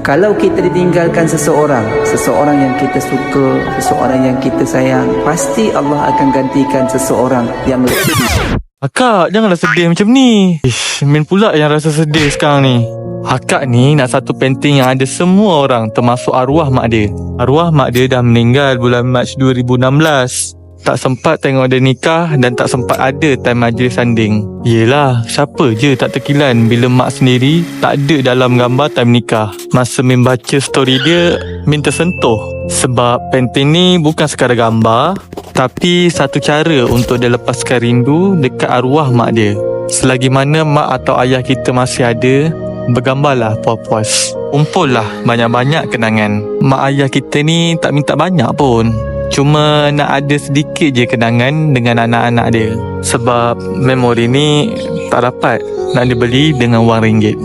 Kalau kita ditinggalkan seseorang yang kita suka, seseorang yang kita sayang, pasti Allah akan gantikan seseorang yang lebih. Akak, janganlah sedih macam ni. Min pula yang rasa sedih sekarang ni. Akak ni nak satu painting yang ada semua orang, termasuk arwah mak dia. Arwah mak dia dah meninggal bulan Mac 2016. Tak sempat tengok dia nikah dan tak sempat ada time majlis sanding. Yelah, siapa je tak terkilan bila mak sendiri tak ada dalam gambar time nikah. Masa Min baca story dia, Min tersentuh. Sebab painting ni bukan sekadar gambar, tapi satu cara untuk dia lepaskan rindu dekat arwah mak dia. Selagi mana mak atau ayah kita masih ada, bergambarlah puas-puas. Kumpullah banyak-banyak kenangan. Mak ayah kita ni tak minta banyak pun, cuma nak ada sedikit je kenangan dengan anak-anak dia. Sebab memori ni tak dapat nak dibeli dengan wang ringgit.